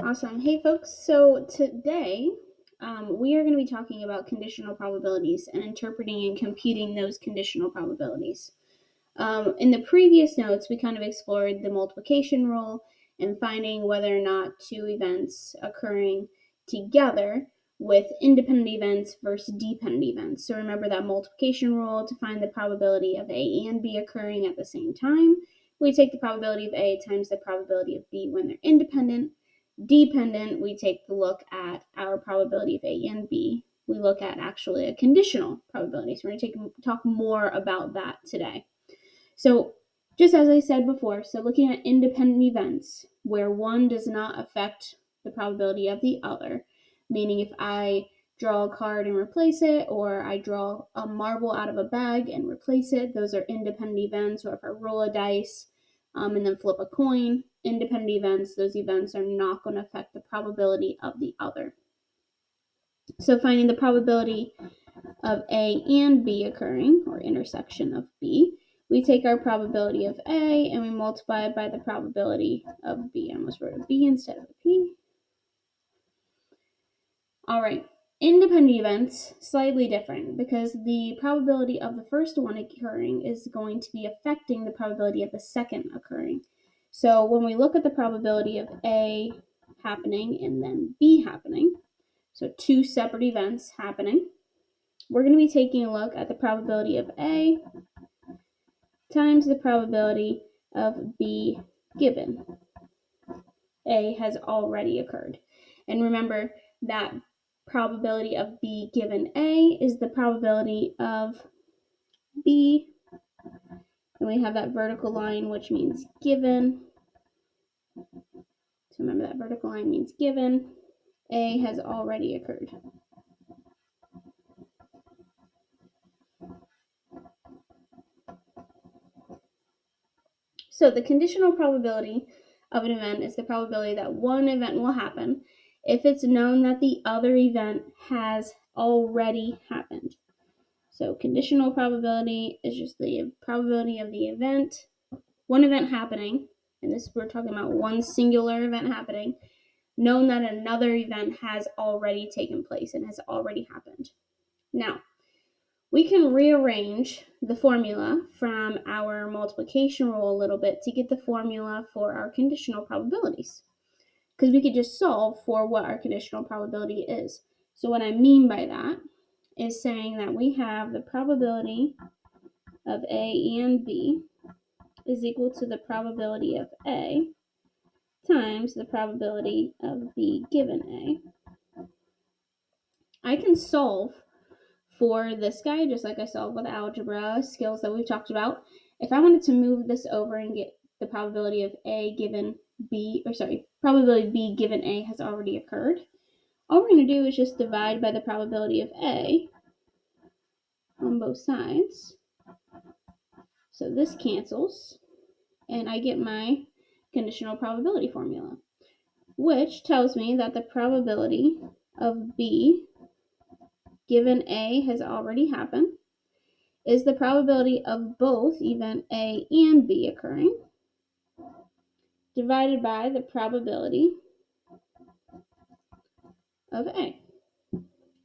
Awesome. Hey, folks. So today we are going to be talking about conditional probabilities and interpreting and computing those conditional probabilities. In the previous notes, we kind of explored the multiplication rule and finding whether or not two events occurring together with independent events versus dependent events. So remember that multiplication rule to find the probability of A and B occurring at the same time. We take the probability of A times the probability of B when they're independent. Dependent, we take a look at our probability of A and B. We look at actually a conditional probability. So we're going to talk more about that today. So just as I said before, so looking at independent events where one does not affect the probability of the other, meaning if I draw a card and replace it, or I draw a marble out of a bag and replace it, those are independent events. Or if I roll a dice and then flip a coin, independent events, those events are not going to affect the probability of the other. So finding the probability of A and B occurring, or intersection of B, we take our probability of A and we multiply it by the probability of B. I almost wrote a B instead of a P. All right, independent events, slightly different because the probability of the first one occurring is going to be affecting the probability of the second occurring. So when we look at the probability of A happening and then B happening, so two separate events happening, we're going to be taking a look at the probability of A times the probability of B given. A has already occurred. And remember that probability of B given A is the probability of B. And we have that vertical line, which means given. So remember that vertical line means given. A has already occurred. So the conditional probability of an event is the probability that one event will happen if it's known that the other event has already happened. So conditional probability is just the probability of the event, one event happening, and this we're talking about one singular event happening, known that another event has already taken place and has already happened. Now, we can rearrange the formula from our multiplication rule a little bit to get the formula for our conditional probabilities, because we could just solve for what our conditional probability is. So what I mean by that is saying that we have the probability of A and B is equal to the probability of A times the probability of B given A. I can solve for this guy just like I solved with algebra skills that we've talked about. If I wanted to move this over and get the probability of A given B, probability B given A has already occurred, all we're going to do is just divide by the probability of A on both sides. So this cancels, and I get my conditional probability formula, which tells me that the probability of B given A has already happened is the probability of both event A and B occurring divided by the probability of A.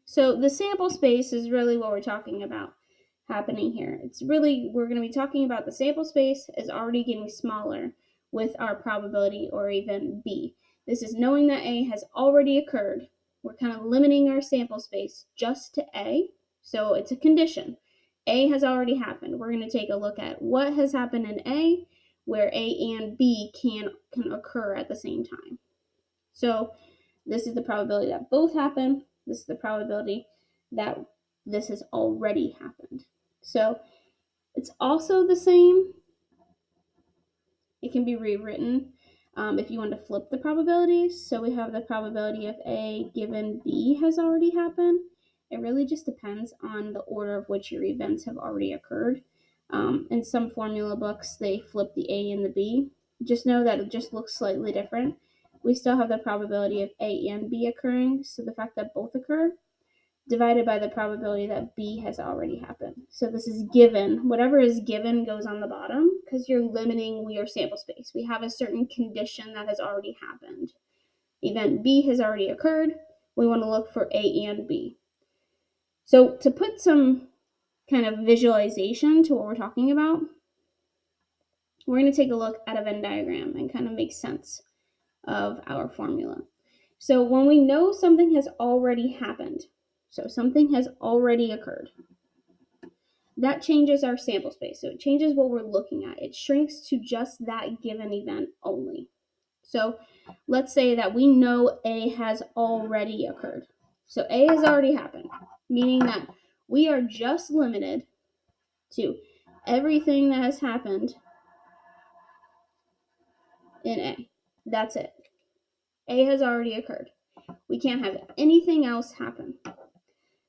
So the sample space is really what we're talking about happening here. We're going to be talking about the sample space is already getting smaller with our probability or event B. This is knowing that A has already occurred. We're kind of limiting our sample space just to A. So it's a condition. A has already happened. We're going to take a look at what has happened in A where A and B can occur at the same time. So this is the probability that both happen. This is the probability that this has already happened. So it's also the same. It can be rewritten if you want to flip the probabilities. So we have the probability of A given B has already happened. It really just depends on the order of which your events have already occurred. In some formula books, they flip the A and the B. Just know that it just looks slightly different. We still have the probability of A and B occurring, so the fact that both occur, divided by the probability that B has already happened. So this is given. Whatever is given goes on the bottom because you're limiting your sample space. We have a certain condition that has already happened. Event B has already occurred. We want to look for A and B. So to put some kind of visualization to what we're talking about, we're going to take a look at a Venn diagram and kind of make sense of our formula. So when we know something has already happened, so something has already occurred, that changes our sample space. So it changes what we're looking at. It shrinks to just that given event only. So let's say that we know A has already occurred. So A has already happened, meaning that we are just limited to everything that has happened in A. That's it. A has already occurred. We can't have anything else happen.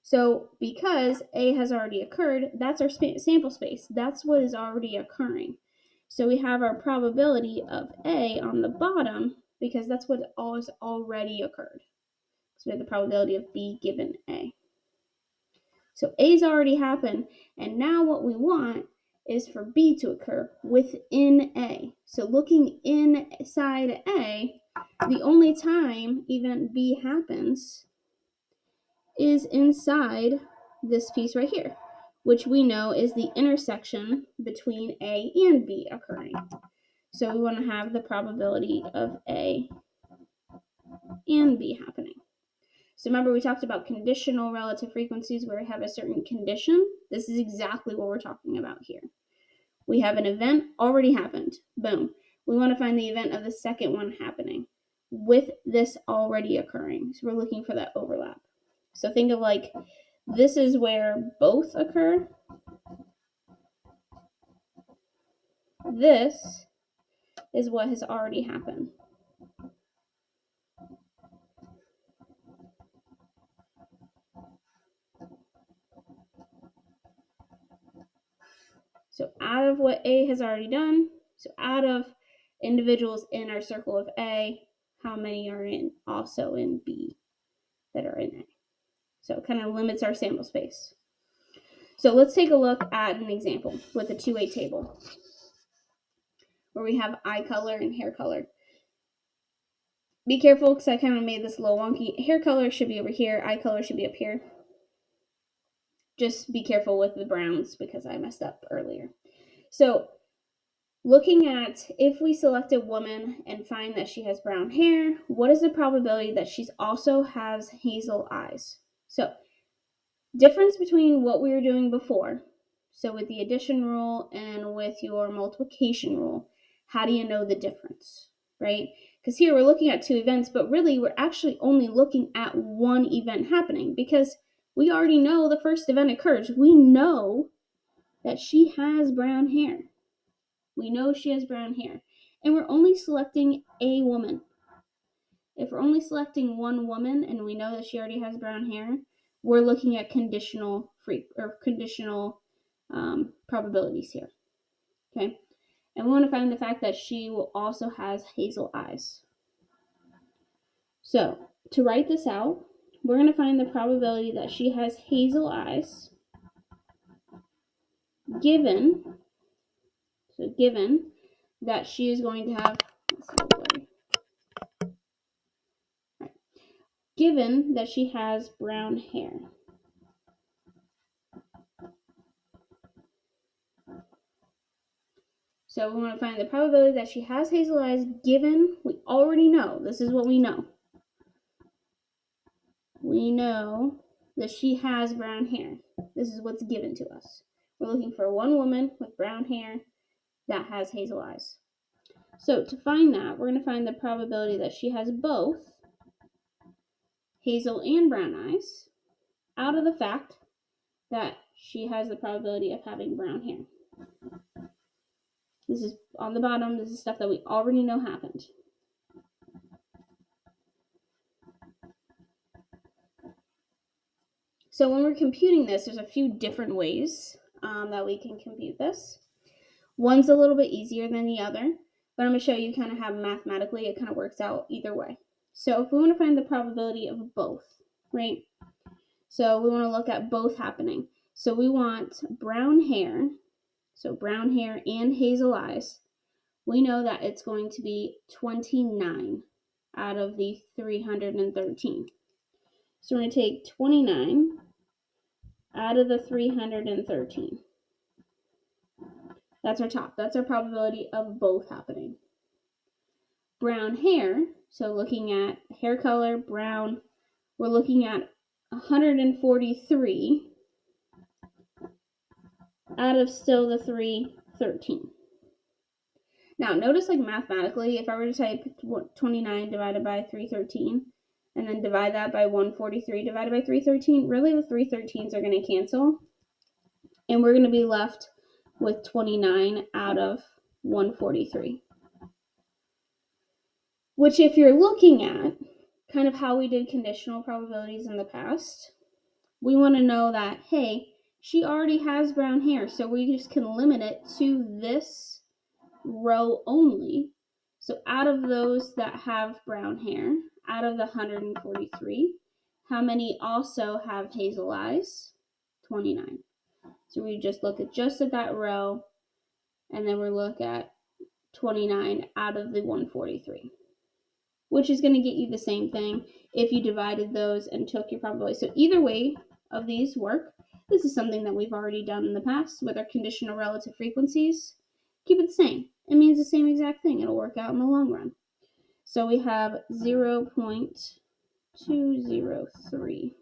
So because A has already occurred, that's our sample space. That's what is already occurring. So we have our probability of A on the bottom because that's what has already occurred. So we have the probability of B given A. So A's already happened, and now what we want is for B to occur within A. So looking inside A, the only time event B happens is inside this piece right here, which we know is the intersection between A and B occurring. So we want to have the probability of A and B happening. So remember we talked about conditional relative frequencies where we have a certain condition. This is exactly what we're talking about here. We have an event already happened. Boom. We want to find the event of the second one happening with this already occurring. So we're looking for that overlap. So think of like this is where both occur. This is what has already happened. So out of what A has already done, so out of individuals in our circle of A, how many are also in B that are in A? So it kind of limits our sample space. So let's take a look at an example with a two-way table where we have eye color and hair color. Be careful because I kind of made this a little wonky. Hair color should be over here. Eye color should be up here. Just be careful with the browns because I messed up earlier. So looking at if we select a woman and find that she has brown hair, what is the probability that she also has hazel eyes? So difference between what we were doing before, so with the addition rule and with your multiplication rule, how do you know the difference, right? Because here we're looking at two events, but really we're actually only looking at one event happening because we already know the first event occurs. We know that she has brown hair. We know she has brown hair. And we're only selecting a woman. If we're only selecting one woman and we know that she already has brown hair, we're looking at conditional probabilities here. Okay? And we want to find the fact that she will also has hazel eyes. So, to write this out, we're going to find the probability that she has hazel eyes given that she is going to have, given that she has brown hair. So we want to find the probability that she has hazel eyes given, we already know, this is what we know. We know that she has brown hair. This is what's given to us. We're looking for one woman with brown hair that has hazel eyes. So to find that, we're going to find the probability that she has both hazel and brown eyes out of the fact that she has the probability of having brown hair. This is on the bottom. This is stuff that we already know happened. So when we're computing this, there's a few different ways that we can compute this. One's a little bit easier than the other, but I'm going to show you kind of how mathematically it kind of works out either way. So if we want to find the probability of both, right? So we want to look at both happening. So we want brown hair, so brown hair and hazel eyes. We know that it's going to be 29. out of the 313. So we're going to take 29 out of the 313. That's our top. That's our probability of both happening. Brown hair, so looking at hair color, brown, we're looking at 143 out of still the 313. Now, notice like mathematically, if I were to type 29 divided by 313 and then divide that by 143 divided by 313, really the 313s are going to cancel. And we're going to be left with 29 out of 143. Which if you're looking at kind of how we did conditional probabilities in the past, we want to know that, hey, she already has brown hair, so we just can limit it to this row only. So out of those that have brown hair, out of the 143, how many also have hazel eyes? 29. So we just look at that row, and then we look at 29 out of the 143, which is going to get you the same thing if you divided those and took your probability. So either way of these work. This is something that we've already done in the past with our conditional relative frequencies. Keep it the same. It means the same exact thing. It'll work out in the long run. So we have 0.203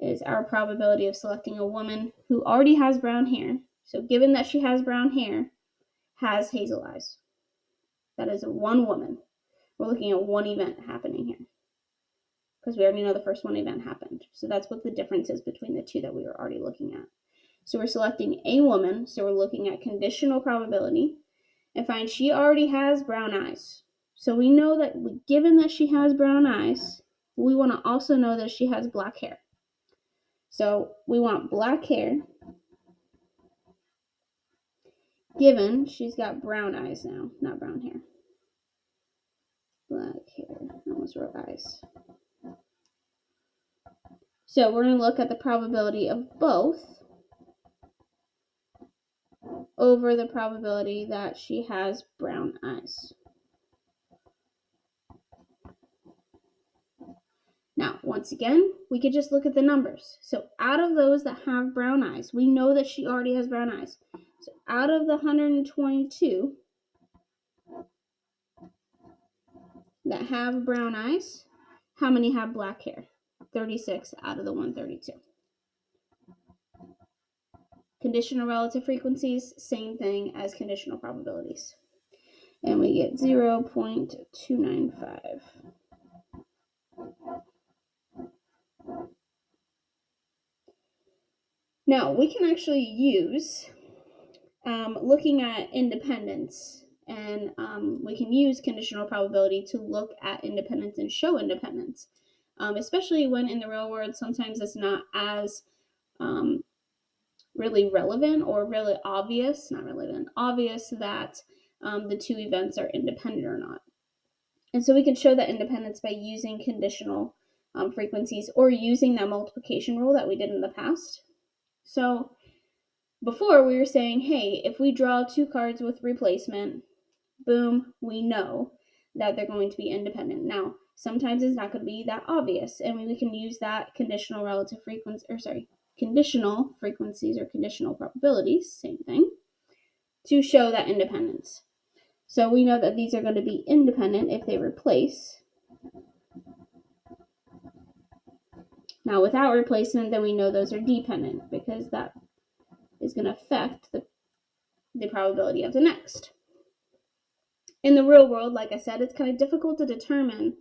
is our probability of selecting a woman who already has brown hair. So given that she has brown hair, has hazel eyes. That is one woman. We're looking at one event happening here because we already know the first one event happened. So that's what the difference is between the two that we were already looking at. So we're selecting a woman, so we're looking at conditional probability and find she already has brown eyes. So we know that given that she has brown eyes, we want to also know that she has black hair. So we want black hair given she's got brown eyes now, not brown hair. Black hair, I almost wrote eyes. So we're going to look at the probability of both over the probability that she has brown eyes. Now, once again, we could just look at the numbers. So out of those that have brown eyes, we know that she already has brown eyes. So out of the 122 that have brown eyes, how many have black hair? 36 out of the 132. Conditional relative frequencies, same thing as conditional probabilities. And we get 0.295. Now, we can actually use, looking at independence, and we can use conditional probability to look at independence and show independence, especially when in the real world, sometimes it's not as really relevant or really obvious, obvious that the two events are independent or not. And so we can show that independence by using conditional frequencies or using that multiplication rule that we did in the past. So before we were saying, hey, if we draw two cards with replacement, boom, we know that they're going to be independent. Now, sometimes it's not going to be that obvious, and we can use that conditional frequencies or conditional probabilities, same thing, to show that independence. So we know that these are going to be independent if they replace. Now, without replacement, then we know those are dependent because that is going to affect the probability of the next. In the real world, like I said, it's kind of difficult to determine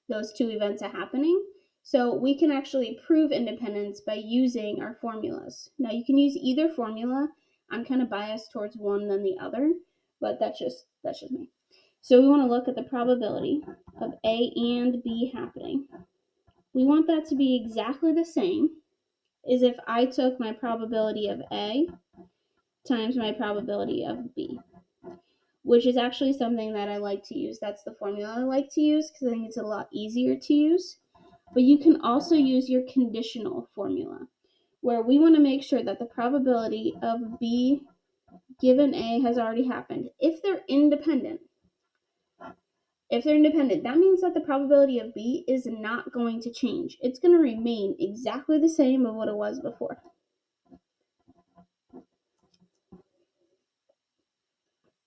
those two events are happening. So we can actually prove independence by using our formulas. Now, you can use either formula. I'm kind of biased towards one than the other, but that's just me. So we want to look at the probability of A and B happening. We want that to be exactly the same as if I took my probability of A times my probability of B, which is actually something that I like to use. That's the formula I like to use because I think it's a lot easier to use. But you can also use your conditional formula, where we want to make sure that the probability of B given A has already happened. If they're independent, If they're independent, that means that the probability of B is not going to change. It's going to remain exactly the same of what it was before.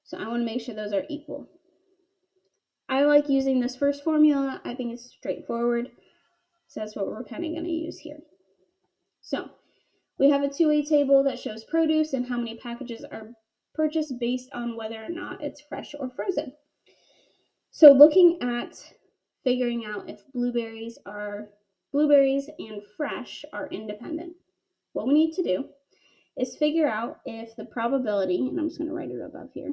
So I want to make sure those are equal. I like using this first formula. I think it's straightforward. So that's what we're kind of going to use here. So we have a two-way table that shows produce and how many packages are purchased based on whether or not it's fresh or frozen. So looking at figuring out if blueberries and fresh are independent, what we need to do is figure out if the probability, and I'm just going to write it above here,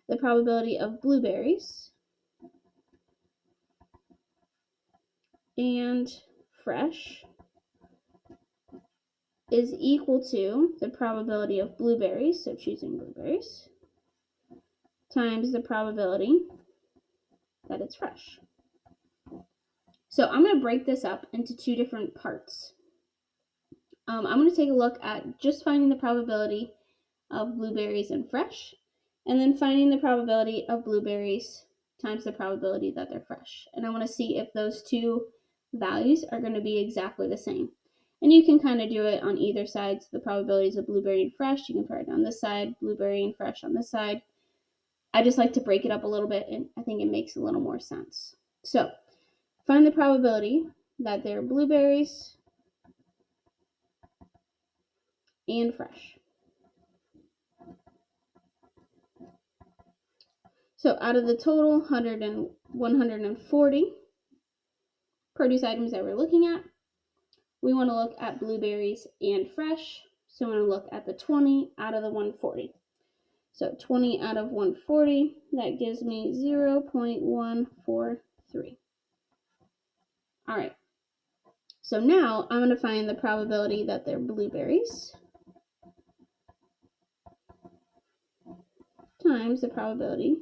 the probability of blueberries and fresh is equal to the probability of blueberries, so choosing blueberries, times the probability that it's fresh. So I'm going to break this up into two different parts. I'm going to take a look at just finding the probability of blueberries and fresh, and then finding the probability of blueberries times the probability that they're fresh. And I want to see if those two values are going to be exactly the same. And you can kind of do it on either side. So the probabilities of blueberry and fresh, you can put it on this side, blueberry and fresh on this side. I just like to break it up a little bit, and I think it makes a little more sense. So find the probability that they're blueberries and fresh. So out of the total 140 produce items that we're looking at, we want to look at blueberries and fresh. So we want to look at the 20 out of the 140. So 20 out of 140, that gives me 0.143. All right. So now I'm going to find the probability that they're blueberries times the probability,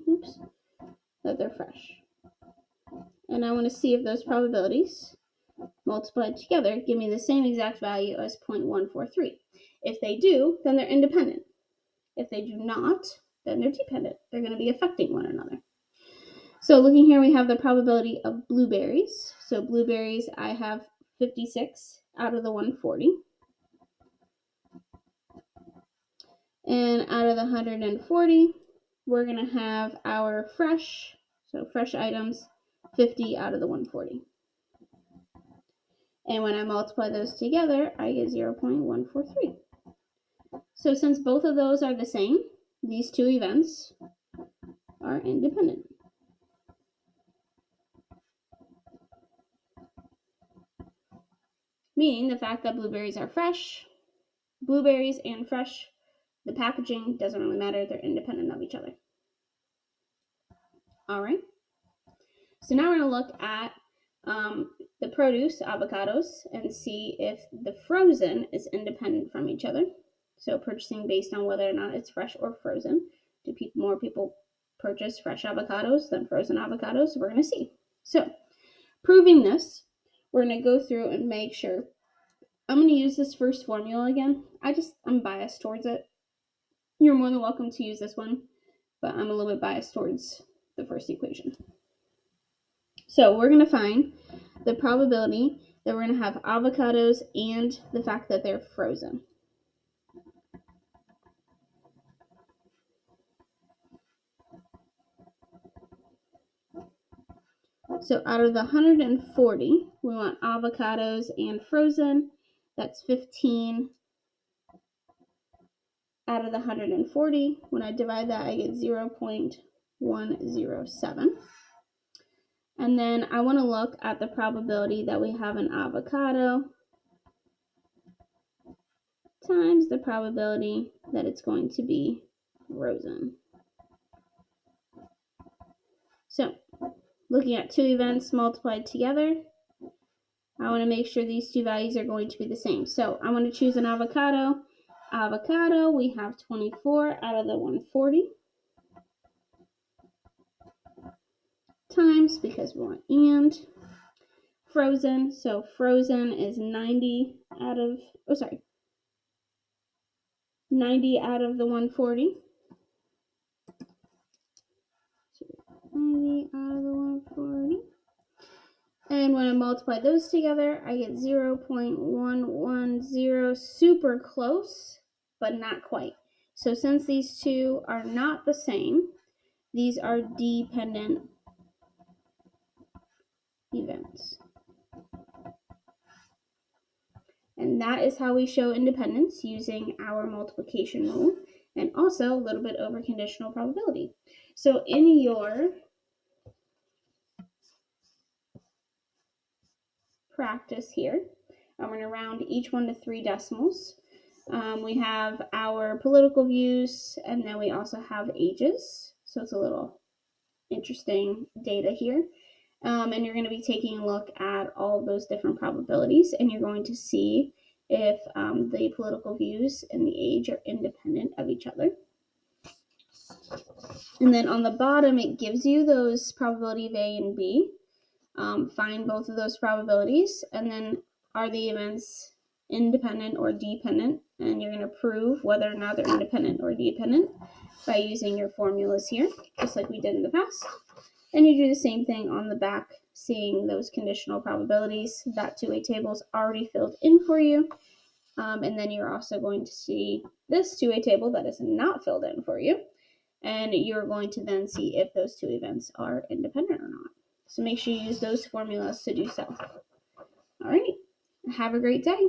that they're fresh. And I want to see if those probabilities multiplied together give me the same exact value as 0.143. If they do, then they're independent. If they do not, then they're dependent. They're going to be affecting one another. So looking here, we have the probability of blueberries. So blueberries, I have 56 out of the 140. And out of the 140, we're going to have our fresh, so fresh items, 50 out of the 140. And when I multiply those together, I get 0.143. So since both of those are the same, these two events are independent. Meaning the fact that blueberries are fresh, blueberries and fresh, the packaging doesn't really matter, they're independent of each other. All right. So now we're going to look at the produce, avocados, and see if the frozen is independent from each other. So purchasing based on whether or not it's fresh or frozen. Do more people purchase fresh avocados than frozen avocados? We're going to see. So proving this, we're going to go through and make sure. I'm going to use this first formula again. I'm biased towards it. You're more than welcome to use this one, but I'm a little bit biased towards the first equation. So we're going to find the probability that we're going to have avocados and the fact that they're frozen. So out of the 140, we want avocados and frozen. That's 15 out of the 140. When I divide that, I get 0.107. And then I want to look at the probability that we have an avocado times the probability that it's going to be frozen. So looking at two events multiplied together, I want to make sure these two values are going to be the same. So I want to choose an avocado. Avocado, we have 24 out of the 140 times, because we want and, frozen. So frozen is 90 out of the 140. 90 out of the 40. And when I multiply those together, I get 0.110, super close, but not quite. So since these two are not the same, these are dependent events. And that is how we show independence using our multiplication rule, and also a little bit over conditional probability. So in your practice here, I'm going to round each one to 3 decimals. We have our political views, and then we also have ages. So it's a little interesting data here. And you're going to be taking a look at all of those different probabilities, and you're going to see if the political views and the age are independent of each other. And then on the bottom, it gives you those probability of A and B. Find both of those probabilities, and then are the events independent or dependent? And you're going to prove whether or not they're independent or dependent by using your formulas here, just like we did in the past. And you do the same thing on the back, seeing those conditional probabilities. That two-way table is already filled in for you. And then you're also going to see this two-way table that is not filled in for you. And you're going to then see if those two events are independent or not. So make sure you use those formulas to do so. All right. Have a great day.